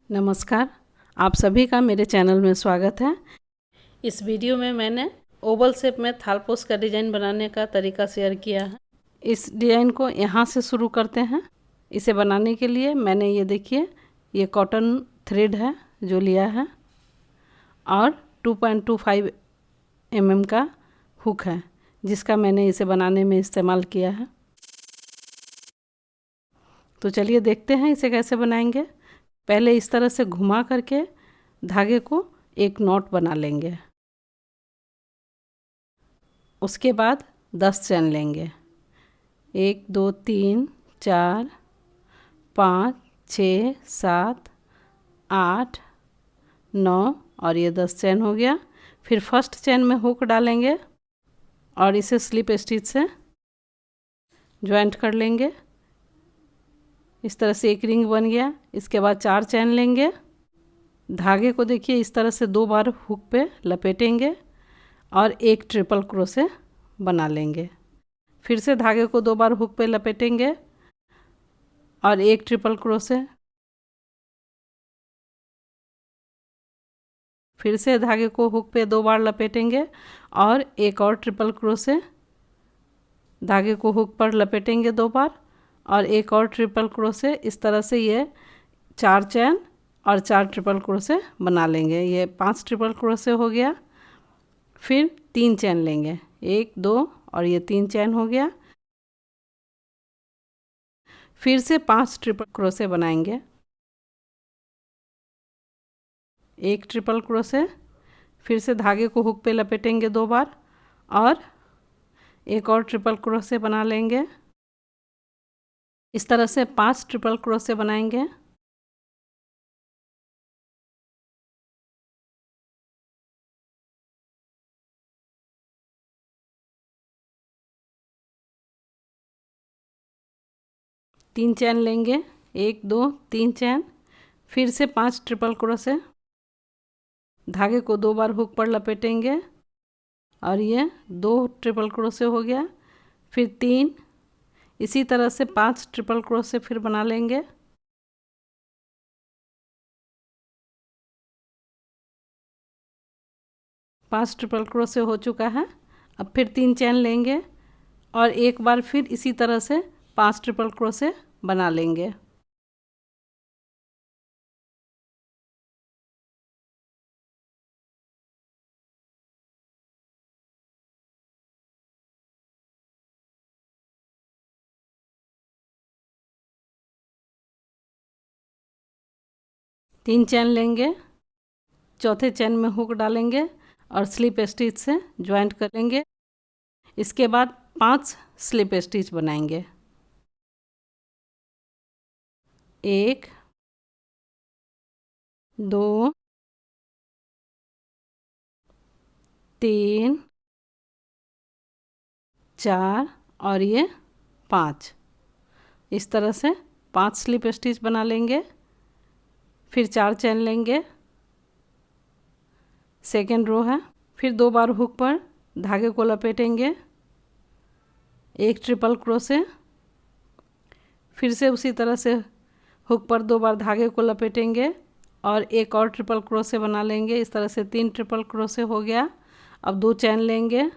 नमस्कार, आप सभी का मेरे चैनल में स्वागत है। इस वीडियो में मैंने ओवल शेप में थालपोस का डिज़ाइन बनाने का तरीका शेयर किया है। इस डिज़ाइन को यहाँ से शुरू करते हैं। इसे बनाने के लिए मैंने ये देखिए, ये कॉटन थ्रेड है जो लिया है और 2.25 mm का हुक है जिसका मैंने इसे बनाने में इस्तेमाल किया है। तो चलिए देखते हैं इसे कैसे बनाएंगे। पहले इस तरह से घुमा करके धागे को एक नॉट बना लेंगे। उसके बाद 10 चैन लेंगे। 1 2 3 4 5 6 7 8 9 और ये 10 चैन हो गया। फिर फर्स्ट चैन में हुक डालेंगे और इसे स्लिप स्टिच से ज्वाइंट कर लेंगे। इस तरह से एक रिंग बन गया। इसके बाद 4 चैन लेंगे। धागे को देखिए इस तरह से 2 बार हुक पे लपेटेंगे और एक ट्रिपल क्रोशे बना लेंगे। फिर से धागे को 2 बार हुक पे लपेटेंगे और एक ट्रिपल क्रोशे। फिर से धागे को हुक पे 2 बार लपेटेंगे और एक और ट्रिपल क्रोशे। धागे को हुक पर लपेटेंगे 2 बार और एक और ट्रिपल क्रोशे। इस तरह से ये 4 चैन और 4 ट्रिपल क्रोशे बना लेंगे। ये 5 ट्रिपल क्रोशे हो गया। फिर 3 चैन लेंगे, 1 2 और ये 3 चैन हो गया। फिर से 5 ट्रिपल क्रोशे बनाएंगे, एक ट्रिपल क्रोशे। फिर से धागे को हुक पे लपेटेंगे 2 बार और एक और ट्रिपल क्रोशे बना लेंगे। इस तरह से 5 ट्रिपल क्रोशे बनाएंगे। तीन चैन लेंगे, 1 2 3 चैन। फिर से 5 ट्रिपल क्रोशे। धागे को 2 बार हुक पर लपेटेंगे और ये 2 ट्रिपल क्रोशे हो गया। फिर 3, इसी तरह से 5 ट्रिपल क्रोशे फिर बना लेंगे। पांच ट्रिपल क्रोशे हो चुका है। अब फिर 3 चैन लेंगे और एक बार फिर इसी तरह से 5 ट्रिपल क्रोशे बना लेंगे। तीन चैन लेंगे, चौथे चैन में हुक डालेंगे और स्लिप स्टिच से ज्वाइंट करेंगे। इसके बाद 5 स्लिप स्टिच बनाएंगे, 1 2 3 4 और ये 5। इस तरह से 5 स्लिप स्टिच बना लेंगे। फिर 4 चैन लेंगे, सेकेंड रो है। फिर 2 बार हुक पर धागे को लपेटेंगे, एक ट्रिपल क्रोशे। फिर से उसी तरह से हुक पर 2 बार धागे को लपेटेंगे और एक और ट्रिपल क्रोशे बना लेंगे। इस तरह से 3 ट्रिपल क्रोशे हो गया। अब 2 चैन लेंगे,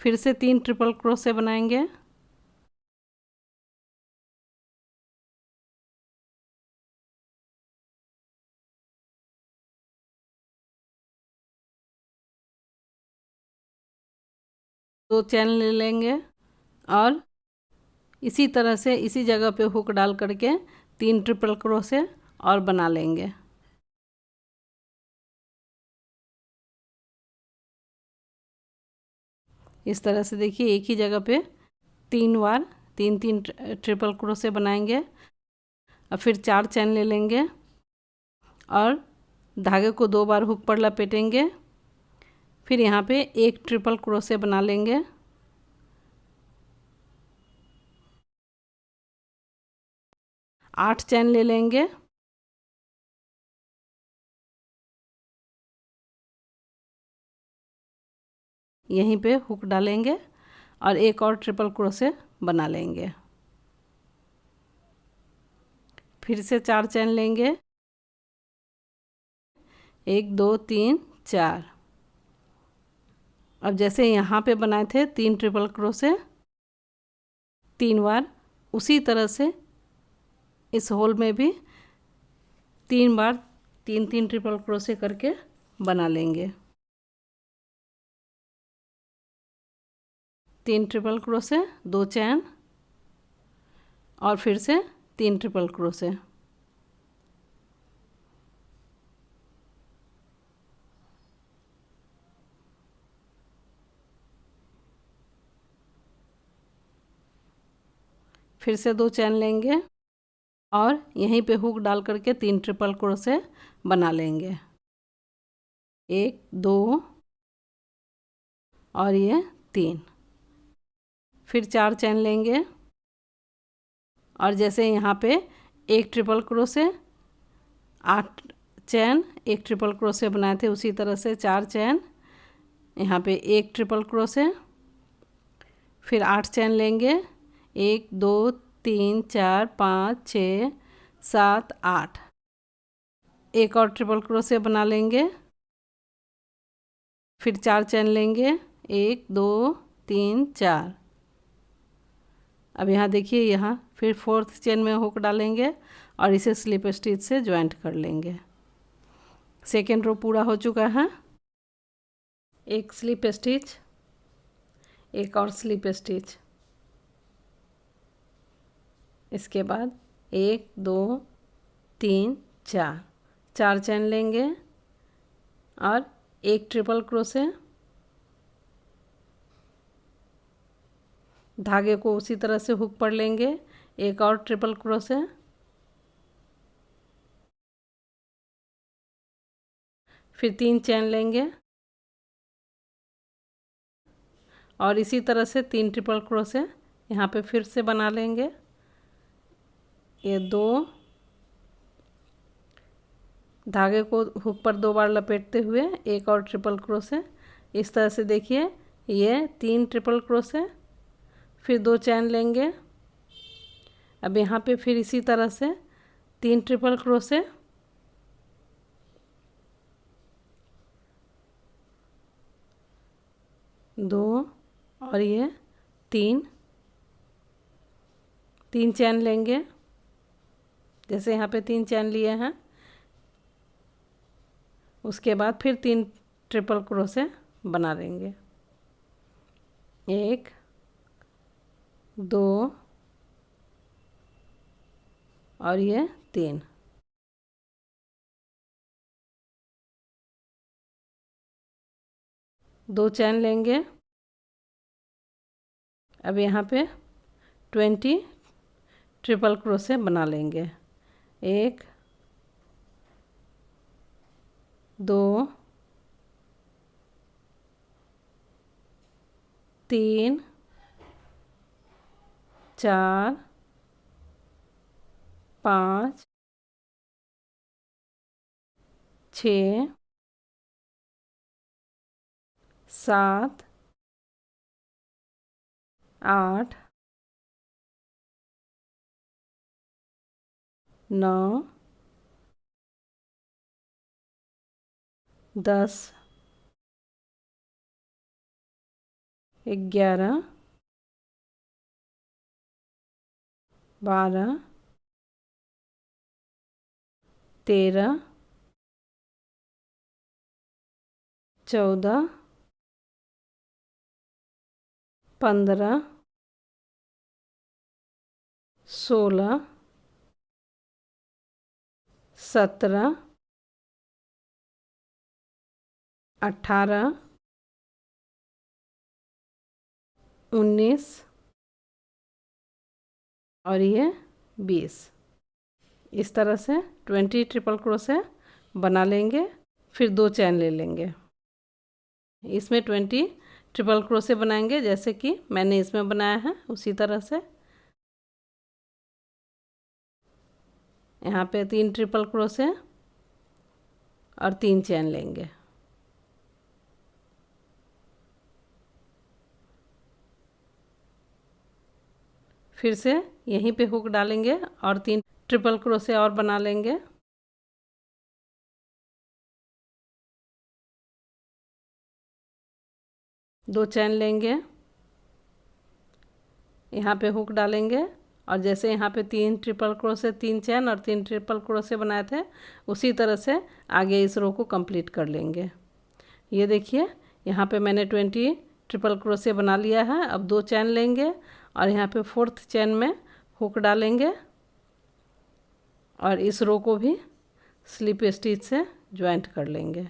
फिर से 3 ट्रिपल क्रोशे बनाएंगे। दो चैन ले लेंगे और इसी तरह से इसी जगह पे हुक डाल करके 3 ट्रिपल क्रोशे और बना लेंगे। इस तरह से देखिए एक ही जगह पे 3 बार 3 ट्रिपल क्रोशे बनाएंगे। अब फिर 4 चैन ले लेंगे और धागे को 2 बार हुक पर लपेटेंगे। फिर यहाँ पे एक ट्रिपल क्रोशे बना लेंगे। आठ चैन ले लेंगे, यहीं पे हुक डालेंगे और एक और ट्रिपल क्रोशे बना लेंगे। फिर से 4 चैन लेंगे, 1 2 3 4। अब जैसे यहाँ पे बनाए थे 3 ट्रिपल क्रोशे 3 बार, उसी तरह से इस होल में भी 3 बार 3 3 ट्रिपल क्रोशे करके बना लेंगे। 3 ट्रिपल क्रोशे, 2 चैन और फिर से 3 ट्रिपल क्रोशे। फिर से 2 चैन लेंगे और यहीं पे हुक डाल करके 3 ट्रिपल क्रोशे बना लेंगे। 1 2 और ये 3। फिर 4 चैन लेंगे और जैसे यहाँ पे 1 ट्रिपल क्रोशे 8 चैन 1 ट्रिपल क्रोशे बनाए थे, उसी तरह से 4 चैन, यहाँ पे 1 ट्रिपल क्रोशे, फिर 8 चैन लेंगे। 1 2 3 4 5 6 7 8। एक और ट्रिपल क्रोशे बना लेंगे। फिर 4 चैन लेंगे। 1 2 3 4। अब यहाँ देखिए, यहाँ फिर 4th चेन में हुक डालेंगे और इसे स्लिप स्टिच से ज्वाइंट कर लेंगे। सेकेंड रो पूरा हो चुका है। एक स्लिप स्टिच, एक और स्लिप स्टिच, इसके बाद 1 2 3 4 4 चैन लेंगे और 1 ट्रिपल क्रोशे, धागे को उसी तरह से हुक पर लेंगे। एक और ट्रिपल क्रोशे, फिर 3 चैन लेंगे और इसी तरह से 3 ट्रिपल क्रोशे यहाँ पे फिर से बना लेंगे। ये 2 धागे को हुक पर 2 बार लपेटते हुए एक और ट्रिपल क्रोशे, इस तरह से देखिए ये 3 ट्रिपल क्रोशे, फिर 2 चैन लेंगे। अब यहाँ पे फिर इसी तरह से 3 ट्रिपल क्रोशे, दो और ये 3 चैन लेंगे। जैसे यहाँ पे 3 चैन लिए हैं, उसके बाद फिर 3 ट्रिपल क्रोशे बना लेंगे। 1 2 और ये 3। दो चैन लेंगे। अब यहाँ पे 20 ट्रिपल क्रोशे बना लेंगे। 1 2 3 4 5 6 7 8 9 10 11 12 13 14 15 16 17 18 19 और ये 20। इस तरह से 20 ट्रिपल क्रोशे बना लेंगे। फिर 2 चैन ले लेंगे। इसमें 20 ट्रिपल क्रोशे बनाएंगे जैसे कि मैंने इसमें बनाया है, उसी तरह से। यहाँ पे 3 ट्रिपल क्रोशे और 3 चैन लेंगे। फिर से यहीं पे हुक डालेंगे और 3 ट्रिपल क्रोशे और बना लेंगे। 2 चैन लेंगे, यहाँ पे हुक डालेंगे और जैसे यहाँ पे 3 ट्रिपल क्रोशे, 3 चैन और 3 ट्रिपल क्रोशे बनाए थे, उसी तरह से आगे इस रो को कंप्लीट कर लेंगे। ये देखिए यहाँ पे मैंने 20 ट्रिपल क्रोशे बना लिया है। अब 2 चैन लेंगे और यहाँ पे 4th चैन में हुक डालेंगे और इस रो को भी स्लिप स्टिच से ज्वाइंट कर लेंगे।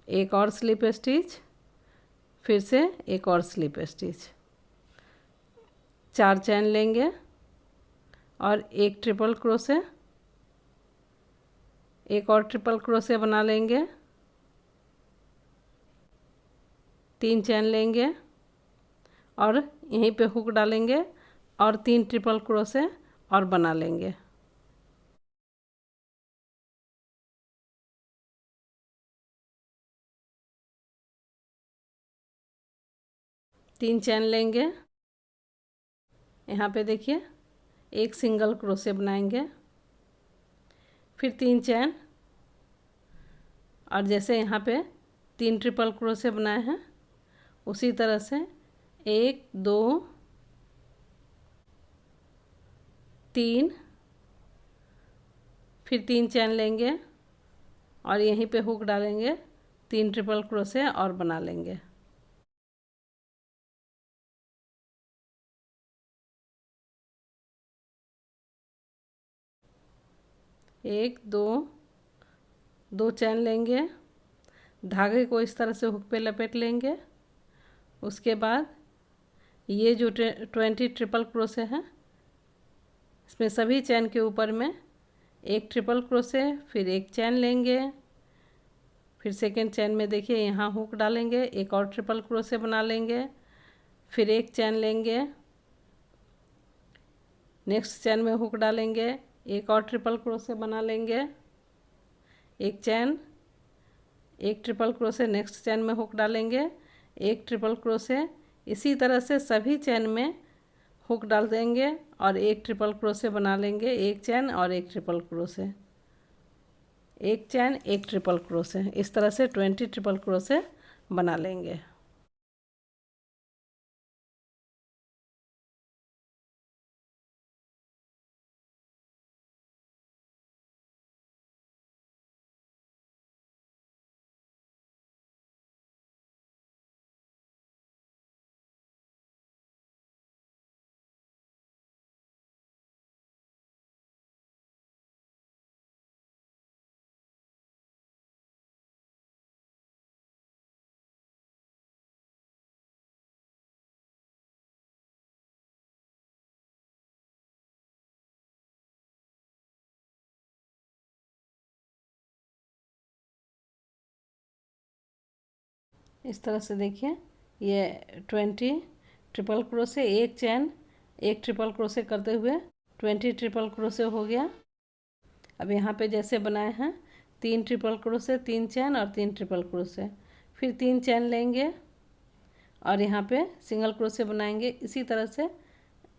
एक और स्लिप स्टिच, फिर से एक और स्लिप स्टिच, 4 चैन लेंगे और एक ट्रिपल क्रोशे, एक और ट्रिपल क्रोशे बना लेंगे, 3 चैन लेंगे और यहीं पे हुक डालेंगे और 3 ट्रिपल क्रोशे और बना लेंगे। तीन चैन लेंगे, यहाँ पे देखिए एक सिंगल क्रोशे बनाएंगे, फिर 3 चैन और जैसे यहाँ पे 3 ट्रिपल क्रोशे बनाए हैं उसी तरह से 1 2 3, फिर 3 चैन लेंगे और यहीं पे हुक डालेंगे, 3 ट्रिपल क्रोशे और बना लेंगे। एक दो चैन लेंगे, धागे को इस तरह से हुक पे लपेट लेंगे। उसके बाद ये जो 20 ट्रिपल क्रोशे हैं इसमें सभी चैन के ऊपर में एक ट्रिपल क्रोशे, फिर एक चैन लेंगे, फिर सेकेंड चैन में देखिए यहाँ हुक डालेंगे, एक और ट्रिपल क्रोशे बना लेंगे, फिर एक चैन लेंगे, नेक्स्ट चैन में हुक डालेंगे, एक और ट्रिपल क्रोशे बना लेंगे, एक चैन, एक ट्रिपल क्रोशे, नेक्स्ट चैन में हुक डालेंगे, एक ट्रिपल क्रोशे, इसी तरह से सभी चैन में हुक डाल देंगे और एक ट्रिपल क्रोशे बना लेंगे, एक चैन और एक ट्रिपल क्रोशे, एक चैन एक ट्रिपल क्रोशे, इस तरह से 20 ट्रिपल क्रोशे बना लेंगे। इस तरह से देखिए ये 20 ट्रिपल क्रोशे, एक चैन एक ट्रिपल क्रोशे करते हुए 20 ट्रिपल क्रोशे हो गया। अब यहाँ पे जैसे बनाए हैं 3 ट्रिपल क्रोशे, 3 चैन और 3 ट्रिपल क्रोशे, फिर 3 चैन लेंगे और यहाँ पे सिंगल क्रोशे बनाएंगे। इसी तरह से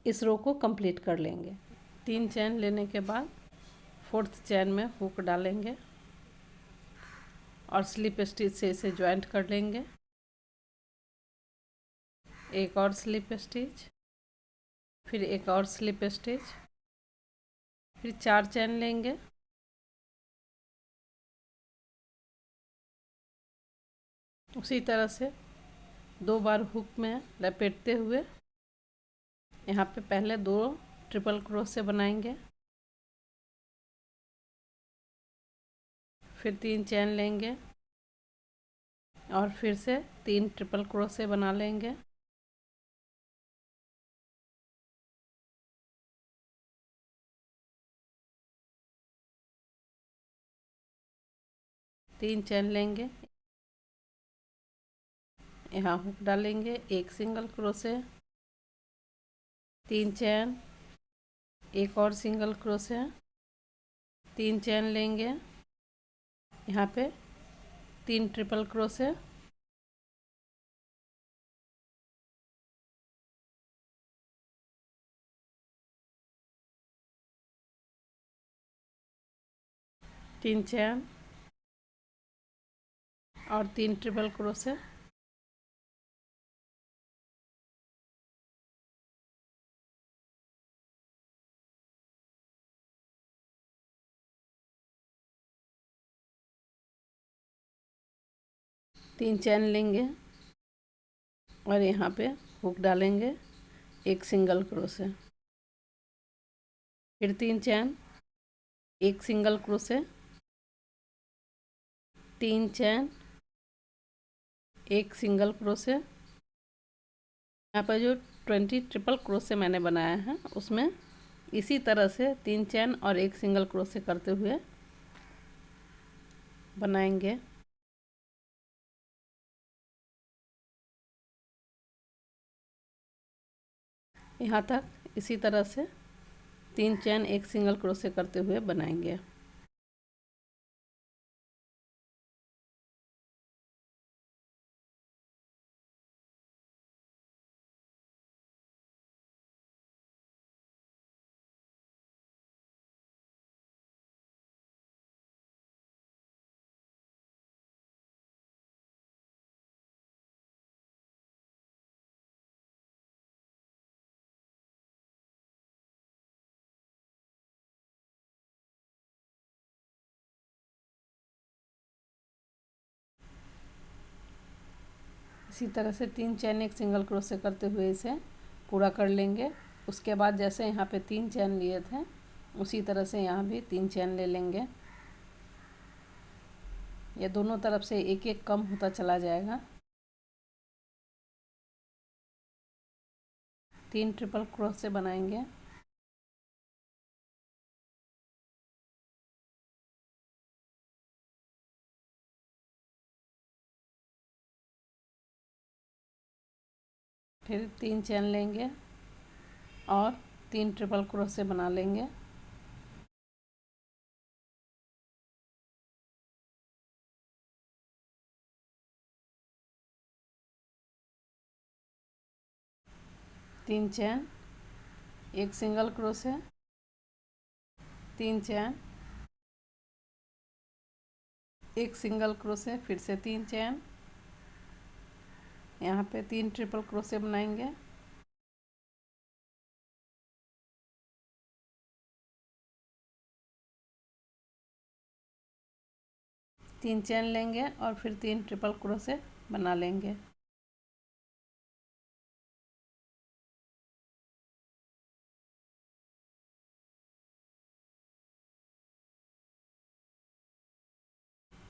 इस रो को कंप्लीट कर लेंगे। 3 चैन लेने के बाद 4th चैन में हुक डालेंगे और स्लिप स्टिच से इसे ज्वाइंट कर लेंगे। एक और स्लिप स्टिच, फिर एक और स्लिप स्टिच, फिर 4 चैन लेंगे, उसी तरह से 2 बार हुक में लपेटते हुए यहाँ पे पहले 2 ट्रिपल क्रोशे बनाएंगे, फिर 3 चैन लेंगे और फिर से 3 ट्रिपल क्रोशे बना लेंगे। तीन चैन लेंगे, यहाँ हुक डालेंगे, एक सिंगल क्रोशे, 3 चैन, एक और सिंगल क्रोशे, 3 चैन लेंगे, यहाँ पे 3 ट्रिपल क्रोशे, तीन चैन और 3 ट्रिपल क्रोशे, 3 चैन लेंगे और यहाँ पे हुक डालेंगे, एक सिंगल क्रोशे, फिर 3 चैन, एक सिंगल क्रोशे, 3 चैन, एक सिंगल क्रोशे। यहाँ पर जो 20 ट्रिपल क्रोशे मैंने बनाया है उसमें इसी तरह से 3 चैन और एक सिंगल क्रोशे करते हुए बनाएंगे। यहाँ तक इसी तरह से 3 चैन एक सिंगल क्रोशे करते हुए बनाएंगे। इसी तरह से 3 चैन एक सिंगल क्रोशे करते हुए इसे पूरा कर लेंगे। उसके बाद जैसे यहाँ पे 3 चैन लिए थे उसी तरह से यहाँ भी 3 चैन ले लेंगे। ये दोनों तरफ से एक एक कम होता चला जाएगा। 3 ट्रिपल क्रोशे बनाएंगे। फिर 3 चैन लेंगे और 3 ट्रिपल क्रोशे बना लेंगे। तीन चैन, एक सिंगल क्रोशे, 3 चैन, एक सिंगल क्रोशे, फिर से 3 चैन, यहाँ पे 3 ट्रिपल क्रोशे बनाएंगे। तीन चैन लेंगे और फिर 3 ट्रिपल क्रोशे बना लेंगे।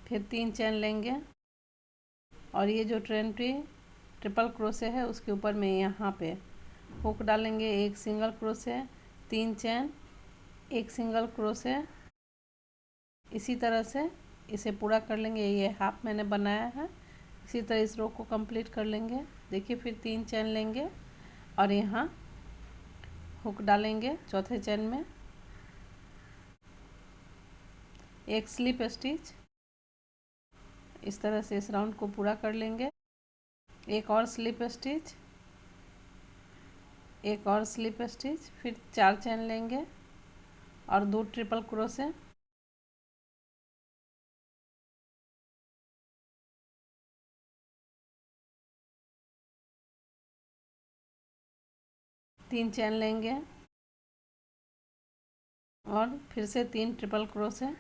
फिर 3 चैन लेंगे और ये जो 20 ट्रिपल क्रोशे है उसके ऊपर में यहाँ पे हुक डालेंगे, एक सिंगल क्रोशे, 3 चैन, एक सिंगल क्रोशे। इसी तरह से इसे पूरा कर लेंगे। ये हाफ मैंने बनाया है, इसी तरह इस रो को कंप्लीट कर लेंगे। देखिए फिर 3 चैन लेंगे और यहाँ हुक डालेंगे चौथे चैन में, एक स्लिप स्टिच। इस तरह से इस राउंड को पूरा कर लेंगे। एक और स्लिप स्टिच, एक और स्लिप स्टिच, फिर 4 चैन लेंगे और 2 ट्रिपल क्रोशे। तीन चैन लेंगे और फिर से 3 ट्रिपल क्रोशे।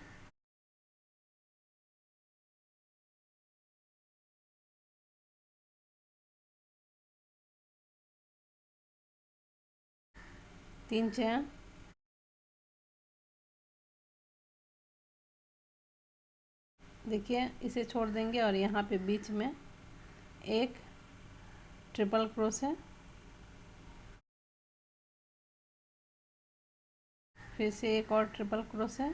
तीन चैन, देखिए इसे छोड़ देंगे और यहाँ पे बीच में एक ट्रिपल क्रोशे, फिर से एक और ट्रिपल क्रोशे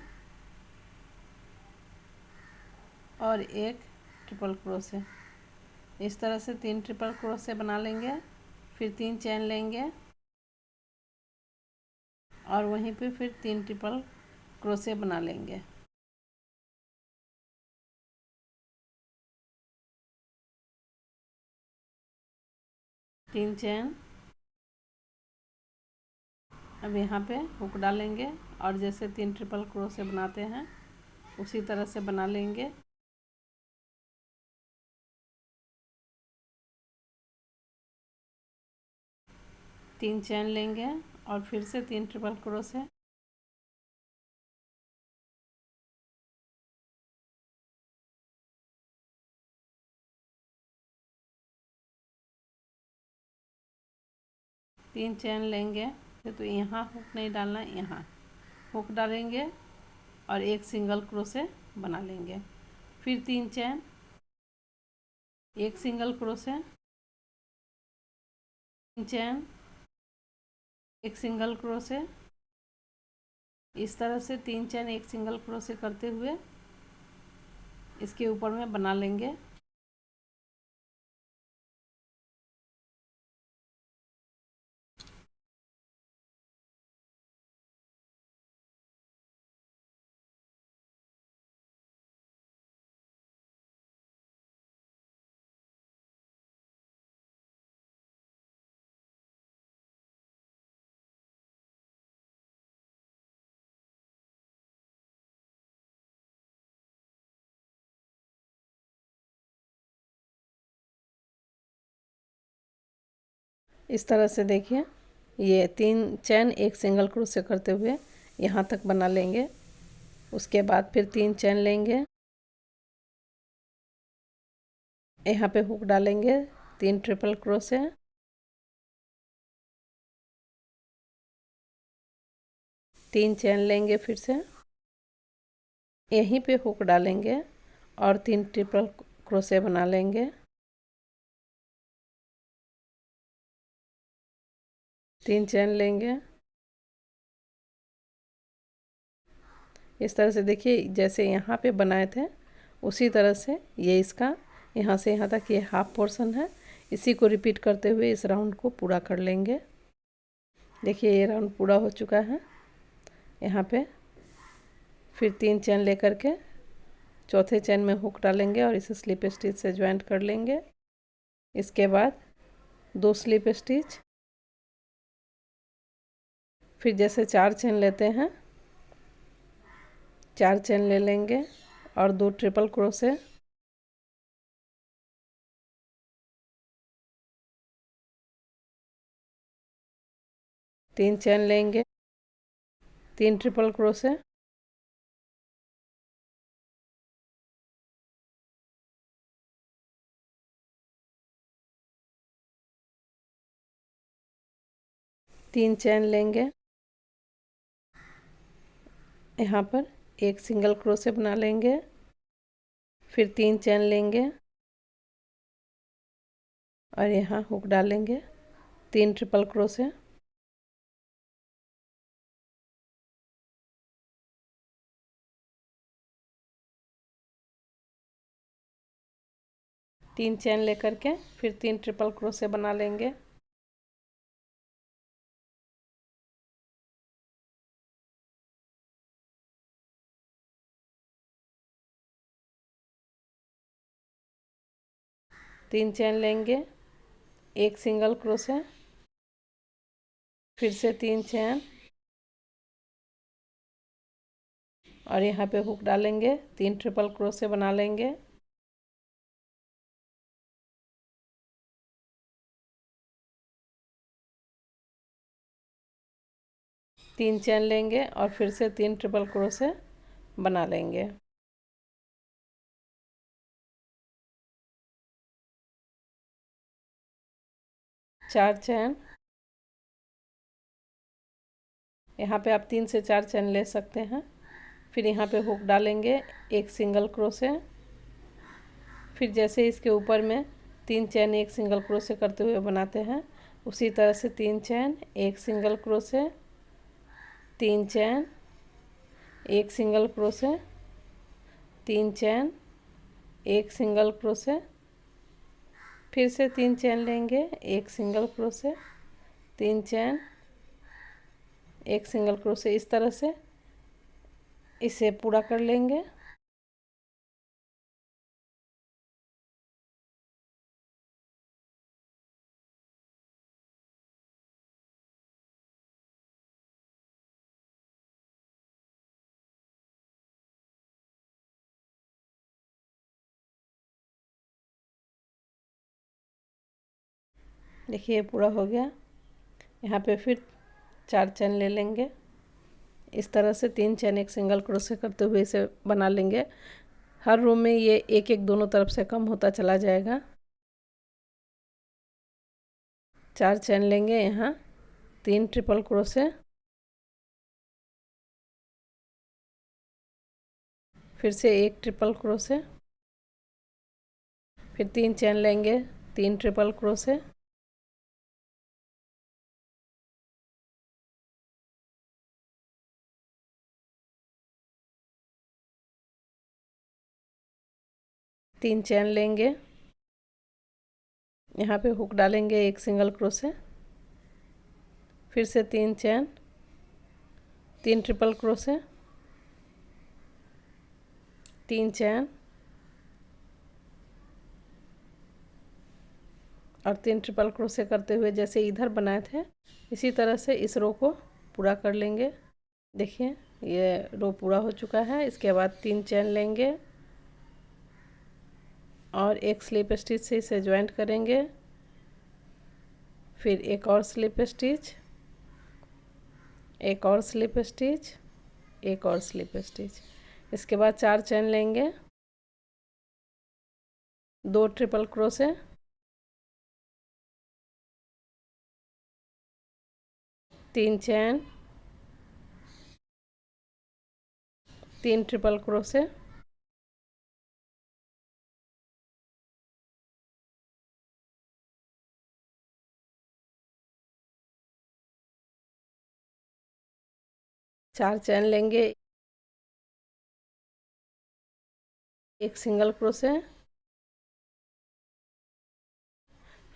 और एक ट्रिपल क्रोशे। इस तरह से 3 ट्रिपल क्रोशे बना लेंगे। फिर 3 चैन लेंगे और वहीं पे फिर 3 ट्रिपल क्रोशे बना लेंगे। तीन चैन, अब यहाँ पे हुक डालेंगे और जैसे 3 ट्रिपल क्रोशे बनाते हैं उसी तरह से बना लेंगे। तीन चैन लेंगे और फिर से 3 ट्रिपल क्रोशे, 3 चैन लेंगे तो यहाँ हुक नहीं डालना, यहाँ हुक डालेंगे और एक सिंगल क्रोशे बना लेंगे। फिर 3 चैन, एक सिंगल क्रोशे, 3 चैन, एक सिंगल क्रोशे। इस तरह से 3 चैन एक सिंगल क्रोशे करते हुए इसके ऊपर में बना लेंगे। इस तरह से देखिए, ये 3 चैन एक सिंगल क्रोशे करते हुए यहाँ तक बना लेंगे। उसके बाद फिर 3 चैन लेंगे, यहाँ पे हुक डालेंगे, 3 ट्रिपल क्रोशे, 3 चैन लेंगे, फिर से यहीं पे हुक डालेंगे और 3 ट्रिपल क्रोशे बना लेंगे। 3 चैन लेंगे। इस तरह से देखिए, जैसे यहाँ पे बनाए थे उसी तरह से ये इसका यहाँ से यहाँ तक ये हाफ पोर्शन है, इसी को रिपीट करते हुए इस राउंड को पूरा कर लेंगे। देखिए ये राउंड पूरा हो चुका है। यहाँ पे फिर 3 चैन लेकर के चौथे चैन में हुक डालेंगे और इसे स्लिप स्टिच से ज्वाइंट कर लेंगे। इसके बाद 2 स्लिप स्टिच, फिर जैसे 4 चैन लेते हैं 4 चैन ले लेंगे और 2 ट्रिपल क्रोशे, तीन चैन लेंगे, 3 ट्रिपल क्रोशे, तीन चैन लेंगे, यहाँ पर एक सिंगल क्रोशे बना लेंगे, फिर 3 चैन लेंगे और यहाँ हुक डालेंगे, 3 ट्रिपल क्रोशे, तीन चैन लेकर के फिर 3 ट्रिपल क्रोशे बना लेंगे। तीन चैन लेंगे, एक सिंगल क्रोशे, फिर से 3 चैन और यहाँ पे हुक डालेंगे, 3 ट्रिपल क्रोशे बना लेंगे। तीन चैन लेंगे और फिर से 3 ट्रिपल क्रोशे बना लेंगे। चार चैन, यहाँ पे आप 3 से 4 चैन ले सकते हैं। फिर यहाँ पे हुक डालेंगे, एक सिंगल क्रोशे, फिर जैसे इसके ऊपर में 3 चैन एक सिंगल क्रोशे करते हुए बनाते हैं उसी तरह से 3 चैन एक सिंगल क्रोशे, 3 चैन एक सिंगल क्रोशे, 3 चैन एक सिंगल क्रोशे, फिर से 3 चैन लेंगे, एक सिंगल क्रोशे, 3 चैन एक सिंगल क्रोशे। इस तरह से इसे पूरा कर लेंगे। देखिए पूरा हो गया। यहाँ पे फिर 4 चैन ले लेंगे। इस तरह से 3 चैन एक सिंगल क्रोशे करते हुए इसे बना लेंगे। हर रो में ये एक एक दोनों तरफ से कम होता चला जाएगा। 4 चैन लेंगे यहाँ 3 ट्रिपल क्रोशे, फिर से 1 ट्रिपल क्रोशे, फिर 3 चेन लेंगे, 3 ट्रिपल क्रोशे, तीन चेन लेंगे, यहाँ पे हुक डालेंगे 1 सिंगल क्रोशे, फिर से 3 चेन, 3 ट्रिपल क्रोशे, 3 चेन और 3 ट्रिपल क्रोशे करते हुए जैसे इधर बनाए थे इसी तरह से इस रो को पूरा कर लेंगे। देखिए ये रो पूरा हो चुका है। इसके बाद 3 चेन लेंगे और एक स्लिप स्टिच से इसे ज्वाइंट करेंगे, फिर एक और स्लिप स्टिच, एक और स्लिप स्टिच, एक और स्लिप स्टिच। इसके बाद 4 चेन लेंगे, 2 triple crochet, 3 chain, 3 triple crochet, चार चेन लेंगे, एक सिंगल क्रोशे,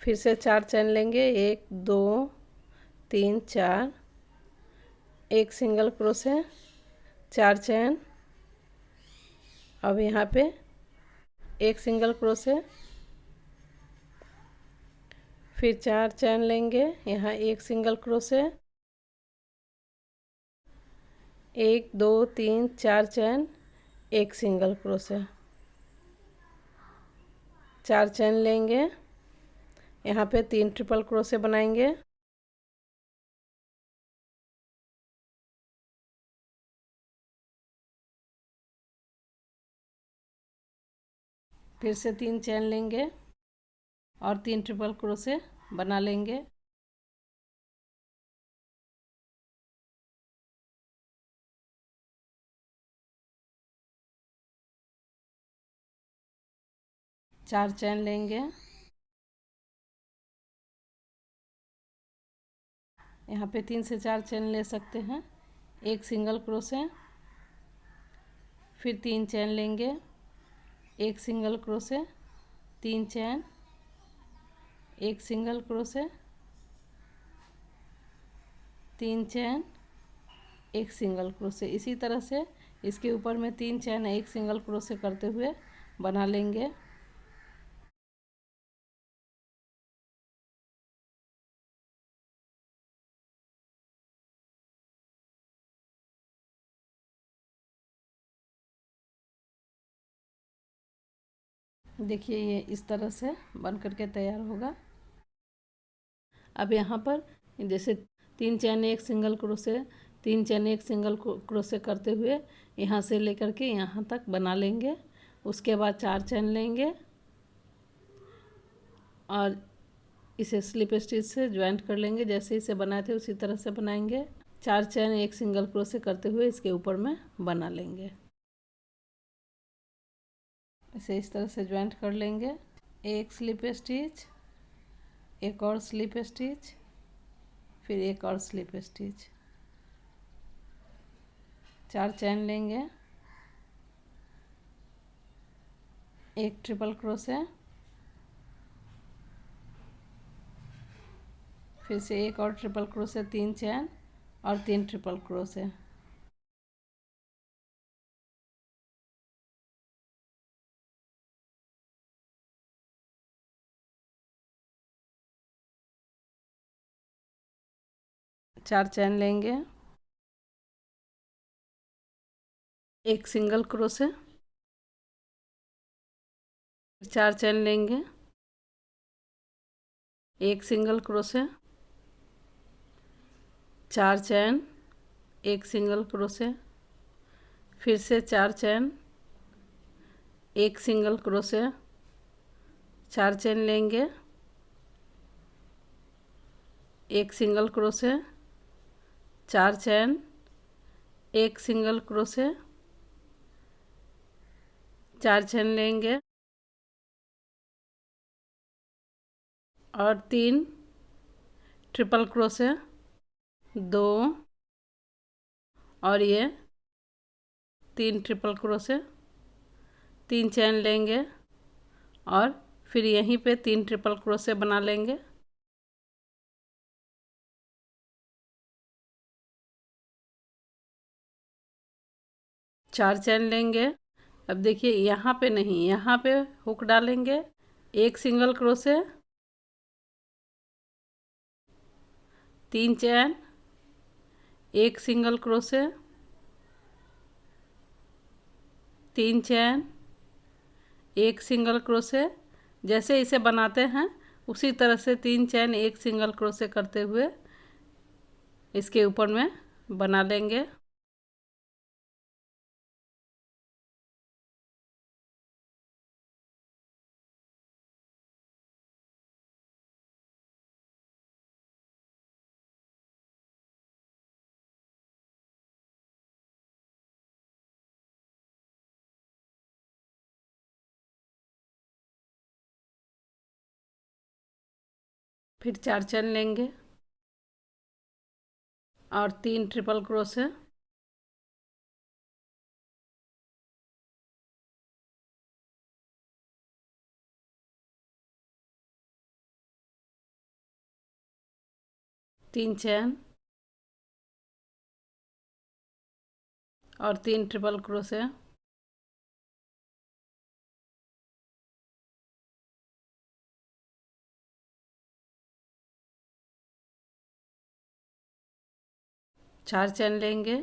फिर से 4 चेन लेंगे, 1 2 3 4, एक सिंगल क्रोशे, 4 चेन, अब यहाँ पे एक सिंगल क्रोशे, फिर 4 चेन लेंगे, यहाँ एक सिंगल क्रोशे, 1 2 3 4 चेन, एक सिंगल क्रोशे, 4 चेन लेंगे, यहाँ पे 3 ट्रिपल क्रोशे बनाएंगे, फिर से 3 चेन लेंगे और 3 ट्रिपल क्रोशे बना लेंगे। चार चेन लेंगे, यहाँ पे 3 से 4 चेन ले सकते हैं, एक सिंगल क्रोशे, फिर 3 चेन लेंगे, एक सिंगल क्रोशे, 3 चेन, एक सिंगल क्रोशे, 3 चेन, एक सिंगल क्रोशे। इसी तरह से इसके ऊपर में 3 चेन एक सिंगल क्रोशे करते हुए बना लेंगे। देखिए ये इस तरह से बन करके तैयार होगा। अब यहाँ पर जैसे 3 चेन एक सिंगल क्रोशे, 3 चेन एक सिंगल क्रोशे करते हुए यहाँ से लेकर के यहाँ तक बना लेंगे। उसके बाद 4 चेन लेंगे और इसे स्लिप स्टिच से ज्वाइंट कर लेंगे। जैसे इसे बनाए थे उसी तरह से बनाएंगे। 4 चेन एक सिंगल क्रोशे करते हुए इसके ऊपर में बना लेंगे। इसे इस तरह से ज्वाइंट कर लेंगे। एक स्लिप स्टिच, एक और स्लिप स्टिच, फिर एक और स्लिप स्टिच, 4 चेन लेंगे, एक ट्रिपल क्रोशे, फिर से एक और ट्रिपल क्रोशे, 3 चेन और 3 ट्रिपल क्रोशे, चार चेन लेंगे, एक सिंगल क्रोशे, 4 चेन लेंगे, एक सिंगल क्रोशे, 4 चेन, एक सिंगल क्रोशे, फिर से 4 चेन, एक सिंगल क्रोशे, 4 चेन लेंगे, एक सिंगल क्रोशे, 4 चैन, एक सिंगल क्रोशे, 4 चैन लेंगे और 3 ट्रिपल क्रोशे, 2 और ये 3 ट्रिपल क्रोशे, 3 चैन लेंगे और फिर यहीं पे 3 ट्रिपल क्रोशे बना लेंगे। चार चैन लेंगे। अब देखिए यहाँ पे नहीं, यहाँ पे हुक डालेंगे, एक सिंगल क्रोशे, 3 चैन, एक सिंगल क्रोशे, 3 चैन, एक सिंगल क्रोशे। जैसे इसे बनाते हैं उसी तरह से 3 चैन एक सिंगल क्रोशे करते हुए इसके ऊपर में बना लेंगे। फिर 4 चैन लेंगे और 3 ट्रिपल क्रोशे, तीन चैन और 3 ट्रिपल क्रोशे, चार चैन लेंगे।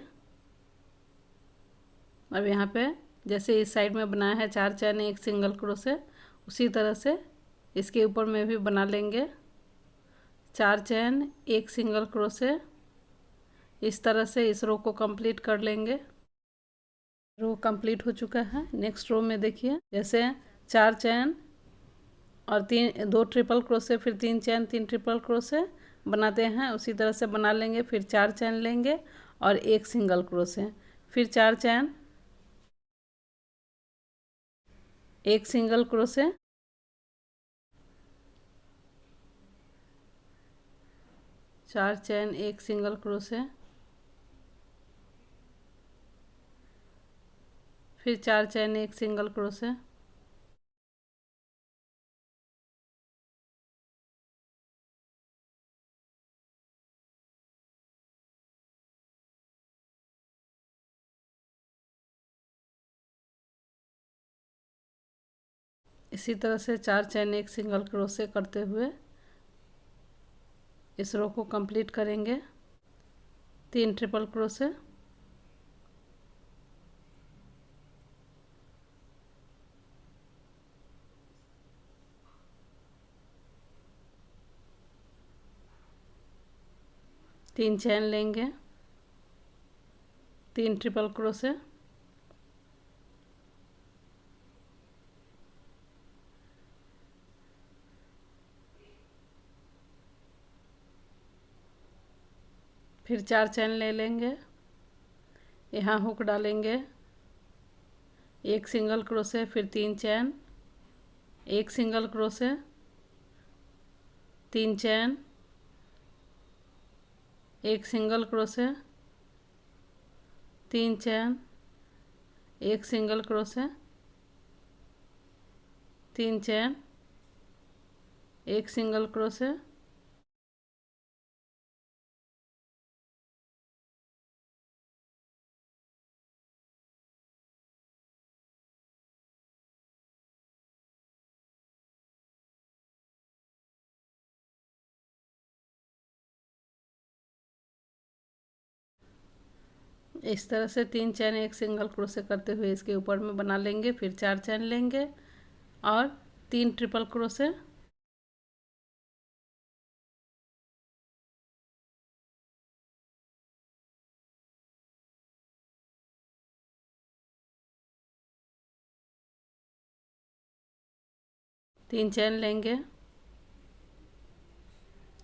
अब यहाँ पे जैसे इस साइड में बनाया है 4 चैन एक सिंगल क्रोशे, उसी तरह से इसके ऊपर में भी बना लेंगे। 4 चैन एक सिंगल क्रोशे, इस तरह से इस रो को कंप्लीट कर लेंगे। रो कंप्लीट हो चुका है। नेक्स्ट रो में देखिए जैसे 4 चैन और 2 ट्रिपल क्रोशे, फिर 3 चैन 3 ट्रिपल क्रोशे बनाते हैं, उसी तरह से बना लेंगे। फिर 4 चैन लेंगे और एक सिंगल क्रोशे, फिर 4 चैन, एक सिंगल क्रोशे, 4 चैन एक सिंगल क्रोशे, फिर 4 चैन एक सिंगल क्रोशे, इसी तरह से 4 चैन एक सिंगल क्रोशे करते हुए इस रो को कंप्लीट करेंगे। 3 ट्रिपल क्रोशे, तीन चैन लेंगे, 3 ट्रिपल क्रोशे, फिर 4 चैन ले लेंगे, यहाँ हुक डालेंगे, एक सिंगल क्रोशे, फिर 3 चैन, एक सिंगल क्रोशे, 3 चैन, एक सिंगल क्रोशे, 3 चैन, एक सिंगल क्रोशे, 3 चैन, एक सिंगल क्रोशे, इस तरह से 3 चैन एक सिंगल क्रोशे करते हुए इसके ऊपर में बना लेंगे। फिर 4 चैन लेंगे और 3 ट्रिपल क्रोशे, तीन चैन लेंगे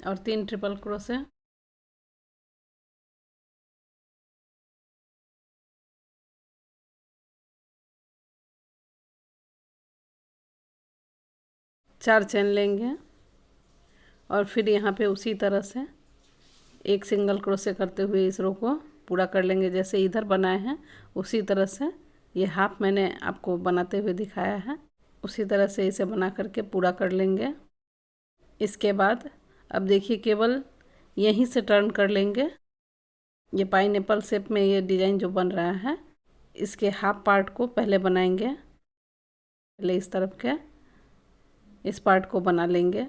और 3 ट्रिपल क्रोशे, 4 चेन लेंगे और फिर यहाँ पे उसी तरह से एक सिंगल क्रोशे करते हुए इस रो को पूरा कर लेंगे। जैसे इधर बनाए हैं उसी तरह से ये हाफ मैंने आपको बनाते हुए दिखाया है, उसी तरह से इसे बना करके पूरा कर लेंगे। इसके बाद अब देखिए केवल यहीं से टर्न कर लेंगे। ये पाइनएप्पल शेप में ये डिज़ाइन जो बन रहा है, इसके हाफ पार्ट को पहले बनाएंगे। पहले इस तरफ के इस पार्ट को बना लेंगे।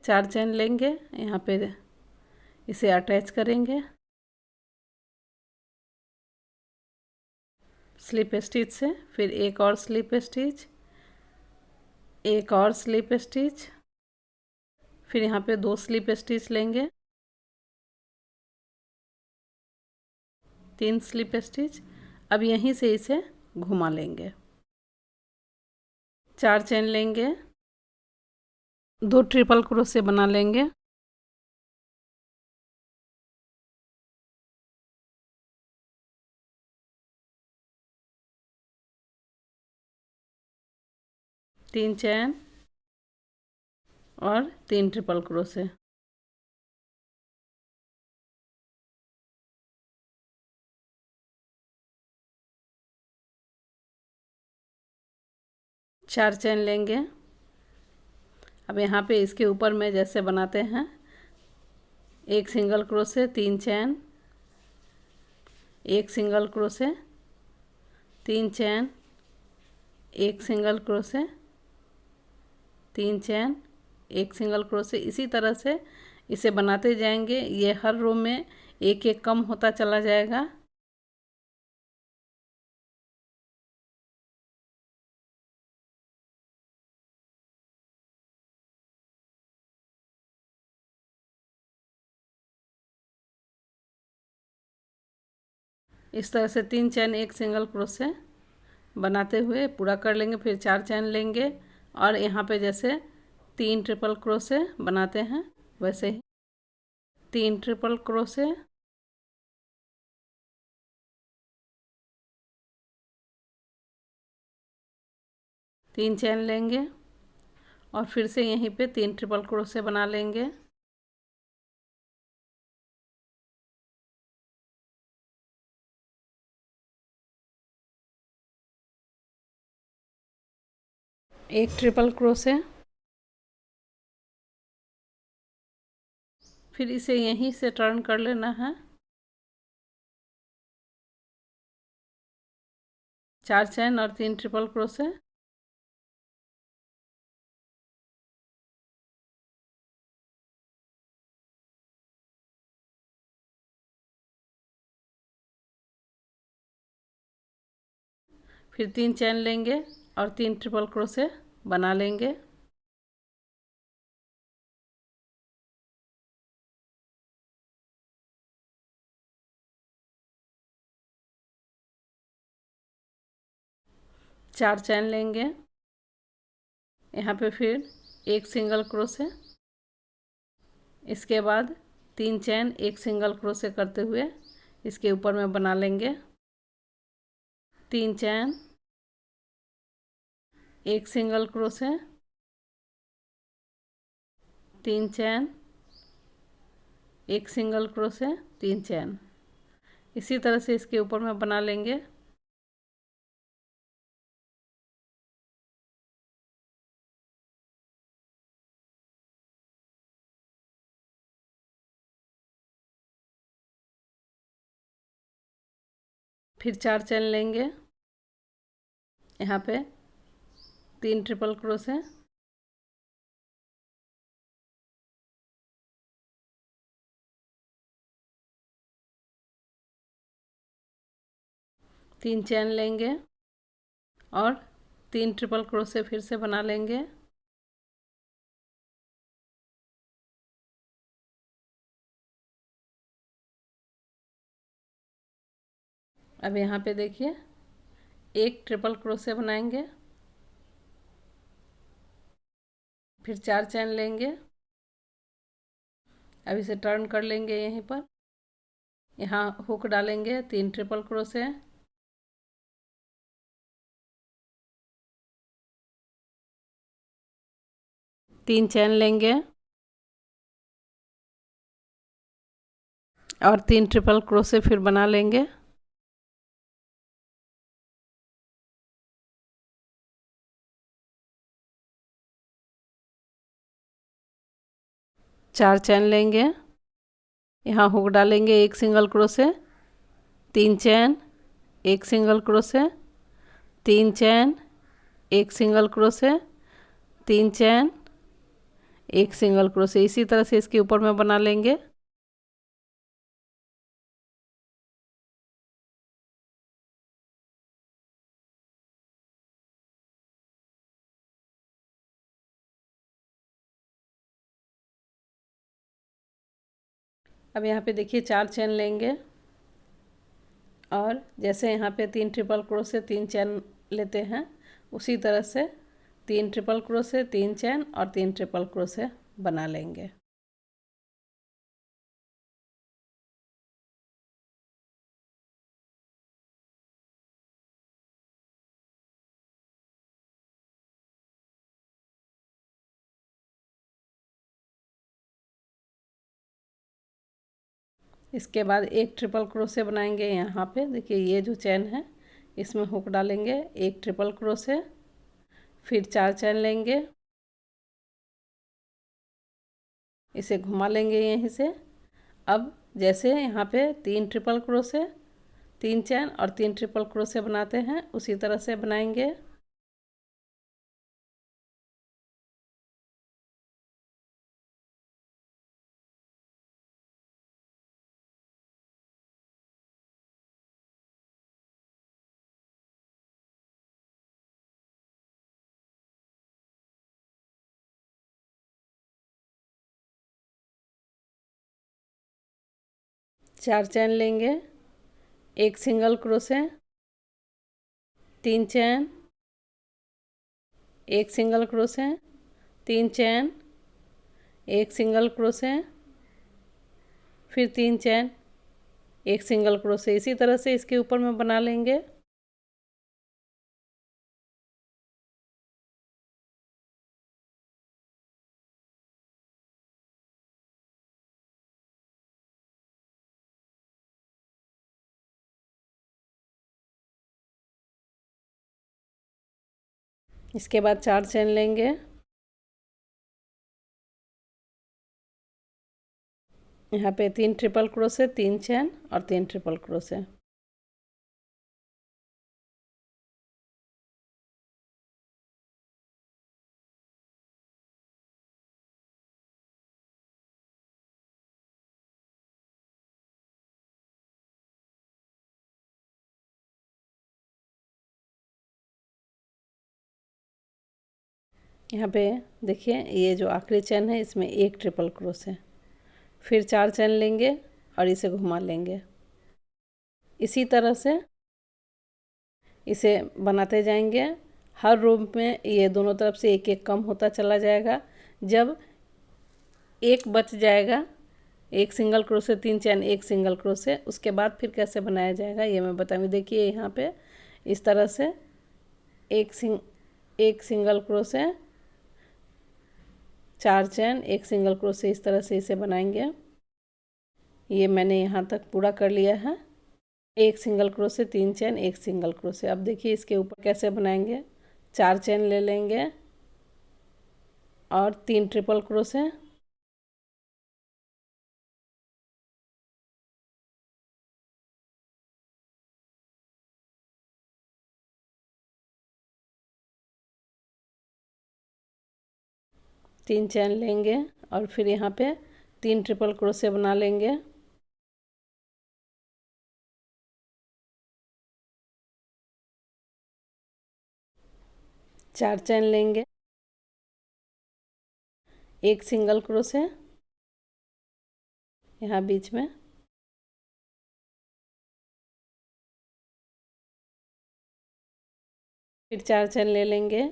4 चेन लेंगे, यहाँ पे इसे अटैच करेंगे स्लिप स्टिच से, फिर एक और स्लिप स्टिच, एक और स्लिप स्टिच, फिर यहाँ पे 2 स्लिप स्टिच लेंगे, 3 स्लिप स्टिच। अब यहीं से इसे घुमा लेंगे। 4 चेन लेंगे, 2 ट्रिपल क्रोशे बना लेंगे, तीन चेन और 3 ट्रिपल क्रोशे। चार चेन लेंगे। अब यहाँ पे इसके ऊपर में जैसे बनाते हैं, एक सिंगल क्रोशे, 3 चेन, एक सिंगल क्रोशे, 3 चेन, एक सिंगल क्रोशे, 3 चेन, एक सिंगल क्रोशे। इसी तरह से इसे बनाते जाएंगे। ये हर रो में एक एक कम होता चला जाएगा। इस तरह से 3 चेन एक सिंगल क्रोशे बनाते हुए पूरा कर लेंगे। फिर 4 चेन लेंगे और यहाँ पे जैसे 3 ट्रिपल क्रोशे बनाते हैं वैसे ही 3 ट्रिपल क्रोशे, तीन चेन लेंगे और फिर से यहीं पे 3 ट्रिपल क्रोशे बना लेंगे। एक ट्रिपल क्रोशे, फिर इसे यहीं से टर्न कर लेना है। 4 चेन और 3 ट्रिपल क्रोशे, फिर 3 चेन लेंगे और 3 ट्रिपल क्रोशे बना लेंगे। चार चेन लेंगे, यहाँ पे फिर एक सिंगल क्रोशे, इसके बाद 3 चेन एक सिंगल क्रोशे करते हुए इसके ऊपर में बना लेंगे। 3 चेन, एक सिंगल क्रोशे, 3 चेन, एक सिंगल क्रोशे, 3 चेन। इसी तरह से इसके ऊपर में बना लेंगे। फिर 4 चेन लेंगे, यहाँ पे 3 ट्रिपल क्रोशे, तीन चेन लेंगे और 3 ट्रिपल क्रोशे फिर से बना लेंगे। अब यहाँ पे देखिए एक ट्रिपल क्रोशे बनाएंगे, फिर 4 चेन लेंगे। अब इसे टर्न कर लेंगे। यहीं पर यहाँ हुक डालेंगे, 3 ट्रिपल क्रोशे, 3 चैन लेंगे और 3 ट्रिपल क्रोशे फिर बना लेंगे। चार चैन लेंगे, यहाँ हुक डालेंगे, एक सिंगल क्रोशे, 3 चैन, एक सिंगल क्रोशे, 3 चैन, एक सिंगल क्रोशे, 3 चैन, एक सिंगल क्रोशे। इसी तरह से इसके ऊपर में बना लेंगे। अब यहाँ पे देखिए 4 चैन लेंगे और जैसे यहाँ पे 3 ट्रिपल क्रोशे 3 चैन लेते हैं, उसी तरह से 3 ट्रिपल क्रोशे 3 चैन और 3 ट्रिपल क्रोशे बना लेंगे। इसके बाद एक ट्रिपल क्रोशे बनाएंगे। यहाँ पे देखिए ये जो चैन है इसमें हुक डालेंगे, एक ट्रिपल क्रोशे, फिर 4 चैन लेंगे, इसे घुमा लेंगे यहीं से। अब जैसे यहाँ पे 3 ट्रिपल क्रोशे 3 चैन और 3 ट्रिपल क्रोशे बनाते हैं, उसी तरह से बनाएंगे। चार चैन लेंगे, एक सिंगल क्रोशे, 3 चैन, एक सिंगल क्रोशे, 3 चैन, एक सिंगल क्रोशे, फिर 3 चैन, एक सिंगल क्रोशे। इसी तरह से इसके ऊपर में बना लेंगे। इसके बाद 4 चैन लेंगे, यहाँ पे 3 ट्रिपल क्रोशे 3 चैन और 3 ट्रिपल क्रोशे। यहाँ पे देखिए ये जो आखिरी चैन है इसमें एक ट्रिपल क्रोशे, फिर 4 चैन लेंगे और इसे घुमा लेंगे। इसी तरह से इसे बनाते जाएंगे। हर रो में ये दोनों तरफ से एक एक कम होता चला जाएगा। जब एक बच जाएगा, एक सिंगल क्रोशे 3 चैन एक सिंगल क्रोशे, उसके बाद फिर कैसे बनाया जाएगा ये मैं बताऊँगी। देखिए यहाँ पे इस तरह से एक सिंगल क्रोशे 4 चैन एक सिंगल क्रोशे, इस तरह से इसे बनाएंगे। ये मैंने यहाँ तक पूरा कर लिया है। एक सिंगल क्रोशे 3 चैन एक सिंगल क्रोशे। अब देखिए इसके ऊपर कैसे बनाएंगे। 4 चैन ले लेंगे और 3 ट्रिपल क्रोशे, तीन चैन लेंगे और फिर यहाँ पे 3 ट्रिपल क्रोशे बना लेंगे। चार चैन लेंगे, एक सिंगल क्रोशे यहाँ बीच में, फिर 4 चैन ले लेंगे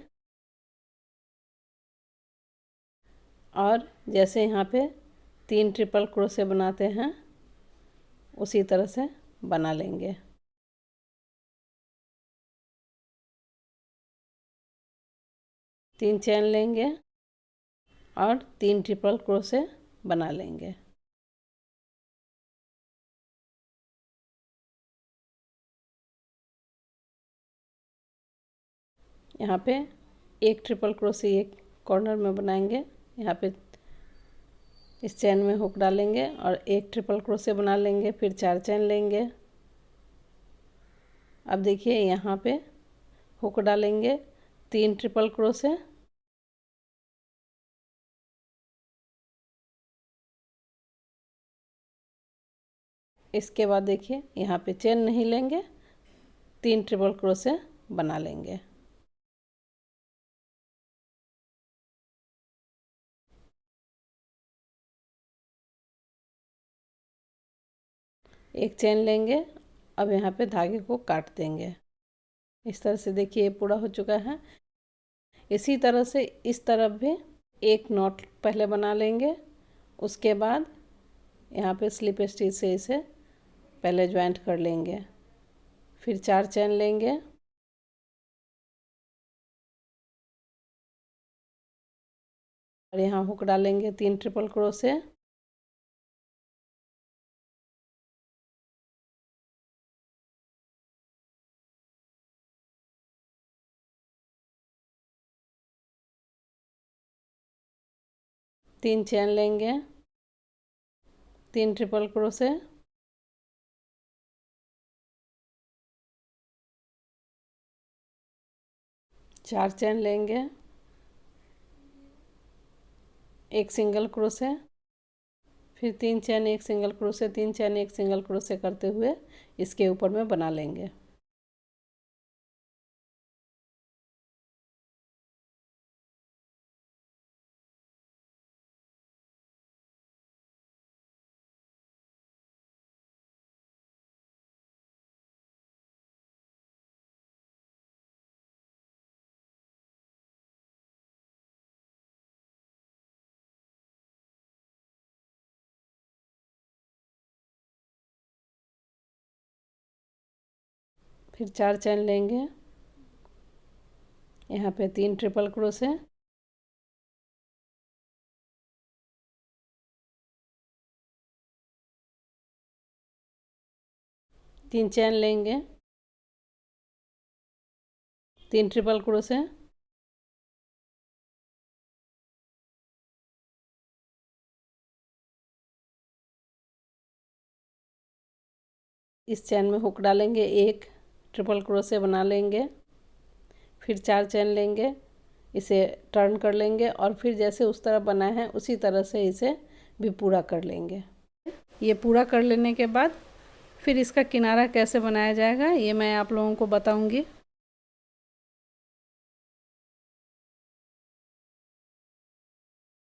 और जैसे यहाँ पे 3 ट्रिपल क्रोशे बनाते हैं उसी तरह से बना लेंगे। तीन चैन लेंगे और 3 ट्रिपल क्रोशे बना लेंगे। यहाँ पे 1 ट्रिपल क्रोशे एक कॉर्नर में बनाएंगे। यहाँ पे इस चेन में हुक डालेंगे और 1 ट्रिपल क्रोशे बना लेंगे, फिर 4 चेन लेंगे। अब देखिए यहाँ पे हुक डालेंगे, 3 ट्रिपल क्रोशे, इसके बाद देखिए यहाँ पे चेन नहीं लेंगे, 3 ट्रिपल क्रोशे बना लेंगे। एक चेन लेंगे। अब यहाँ पे धागे को काट देंगे। इस तरह से देखिए पूरा हो चुका है। इसी तरह से इस तरफ भी एक नॉट पहले बना लेंगे, उसके बाद यहाँ पे स्लिप स्टिच से इसे पहले ज्वाइंट कर लेंगे, फिर 4 चेन लेंगे और यहाँ हुक डालेंगे, 3 ट्रिपल क्रोशे, तीन चेन लेंगे, 3 ट्रिपल क्रोशे, चार चेन लेंगे, एक सिंगल क्रोशे, फिर 3 चेन एक सिंगल क्रोशे, 3 चेन एक सिंगल क्रोशे करते हुए इसके ऊपर में बना लेंगे। फिर 4 चेन लेंगे, यहाँ पे 3 ट्रिपल क्रोशे, तीन चेन लेंगे, 3 ट्रिपल क्रोशे, इस चेन में हुक डालेंगे, एक ट्रिपल क्रोशे बना लेंगे, फिर 4 चेन लेंगे, इसे टर्न कर लेंगे और फिर जैसे उस तरफ बना है उसी तरह से इसे भी पूरा कर लेंगे। ये पूरा कर लेने के बाद फिर इसका किनारा कैसे बनाया जाएगा ये मैं आप लोगों को बताऊंगी।